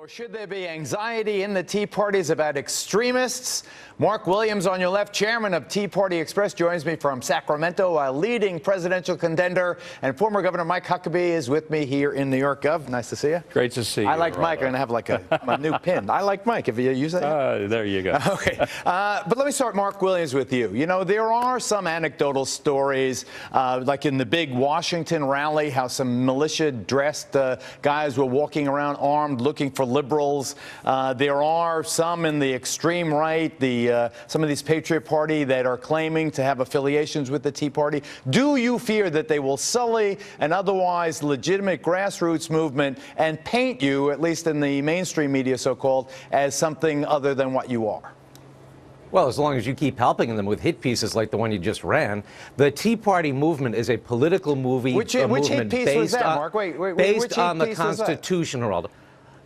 Or should there be anxiety in the Tea Parties about extremists? Mark Willams on your left, chairman of Tea Party Express, joins me from Sacramento. A leading presidential contender and former Governor Mike Huckabee is with me here in New York. Gov, nice to see you. Great to see you. I like Mike. I'm going to have like a new pin. I like Mike. If you use that. There you go. Okay. But let me start, Mark Willams, with you. You know, there are some anecdotal stories, like in the big Washington rally, how some militia-dressed guys were walking around armed looking for liberals. There are some in the extreme right, some of these Patriot Party that are claiming to have affiliations with the Tea Party. Do you fear that they will sully an otherwise legitimate grassroots movement and paint you, at least in the mainstream media so-called, as something other than what you are? Well, as long as you keep helping them with hit pieces like the one you just ran. The Tea Party movement is a political movement which hit piece was that, Mark? Based on the Constitution, Geraldo.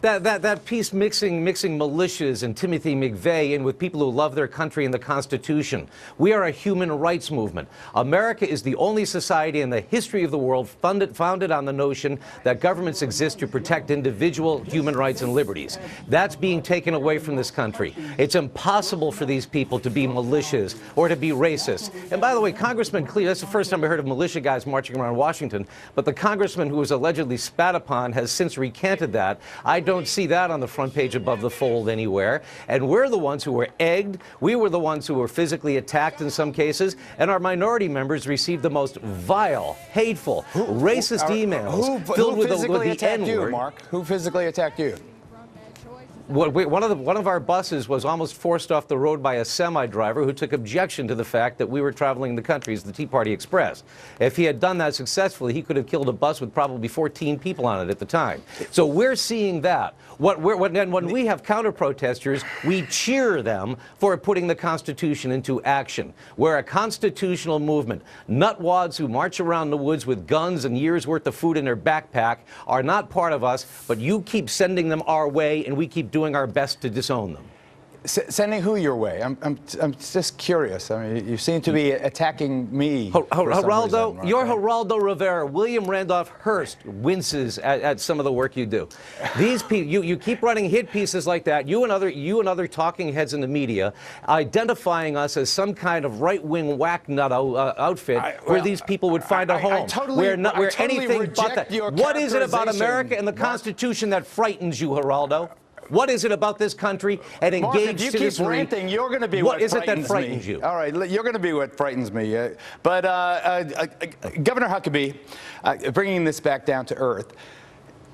That piece mixing militias and Timothy McVeigh in with people who love their country and the Constitution. We are a human rights movement. America is the only society in the history of the world founded on the notion that governments exist to protect individual human rights and liberties. That's being taken away from this country. It's impossible for these people to be militias or to be racist. And by the way, Congressman Clee, that's the first time I heard of militia guys marching around Washington, but the congressman who was allegedly spat upon has since recanted that. I don't see that on the front page above the fold anywhere. And we're the ones who were egged. We were the ones who were physically attacked in some cases. And our minority members received the most vile, hateful, racist emails filled with the N-word. Mark? Who physically attacked you? One of our buses was almost forced off the road by a semi-driver who took objection to the fact that we were traveling the country as the Tea Party Express. If he had done that successfully, he could have killed a bus with probably 14 people on it at the time. So we're seeing that. When we have counter-protesters, we cheer them for putting the Constitution into action. We're a constitutional movement. Nutwads who march around the woods with guns and years' worth of food in their backpack are not part of us, but you keep sending them our way, and we keep doing our best to disown them. Sending who your way? I'm just curious. I mean, you seem to be attacking me. Geraldo, right? You're Geraldo Rivera. William Randolph Hearst winces at some of the work you do. These people, you keep running hit pieces like that. You and other talking heads in the media, identifying us as some kind of right-wing whack nut outfit where these people would find a home. We're anything but that. What is it about America and the Constitution that frightens you, Geraldo? What is it about this country and engaged citizenry? If you keep ranting, you're going to be what is it that frightens you? All right, you're going to be what frightens me. But Governor Huckabee, bringing this back down to earth,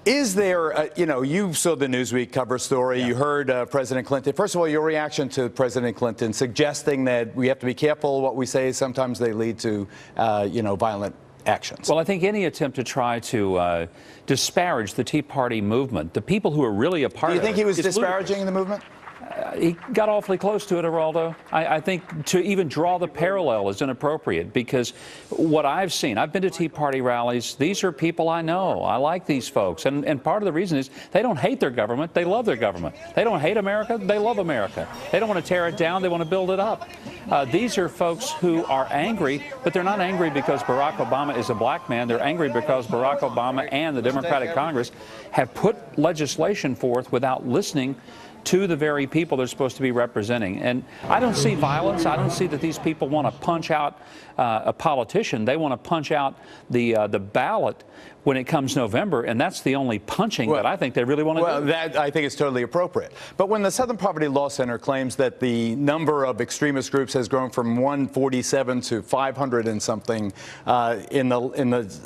is there, you saw the Newsweek cover story. Yeah. You heard President Clinton. First of all, your reaction to President Clinton suggesting that we have to be careful what we say. Sometimes they lead to, violent actions. Well, I think any attempt to try to disparage the Tea Party movement, the people who are really a part of it. Do you think he was disparaging the movement? He got awfully close to it, Geraldo. I think to even draw the parallel is inappropriate because what I've seen, I've been to Tea Party rallies. These are people I know. I like these folks. And part of the reason is they don't hate their government. They love their government. They don't hate America. They love America. They don't want to tear it down. They want to build it up. These are folks who are angry, but they're not angry because Barack Obama is a black man. They're angry because Barack Obama and the Democratic Congress have put legislation forth without listening to the very people they're supposed to be representing. And I don't see violence. I don't see that these people want to punch out a politician. They want to punch out the ballot when it comes November, and that's the only punching that I think they really want to do. Well, that I think is totally appropriate. But when the Southern Poverty Law Center claims that the number of extremist groups has grown from 147 to 500 and something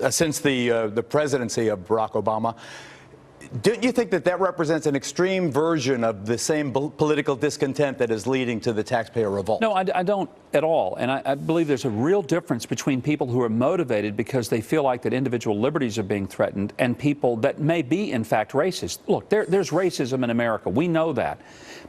since the presidency of Barack Obama, don't you think that represents an extreme version of the same political discontent that is leading to the taxpayer revolt? No, I don't at all. And I believe there's a real difference between people who are motivated because they feel like that individual liberties are being threatened and people that may be, in fact, racist. Look, there's racism in America. We know that.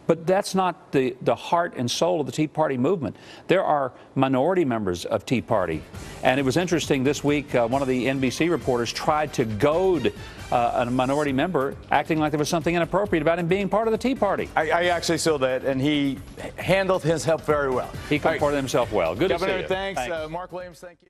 But that's not the heart and soul of the Tea Party movement. There are minority members of Tea Party. And it was interesting this week, one of the NBC reporters tried to goad a minority member acting like there was something inappropriate about him being part of the Tea Party. I actually saw that, and he handled himself very well. He comported himself well. Good Governor, to see you. Thanks. Mark Willams, thank you.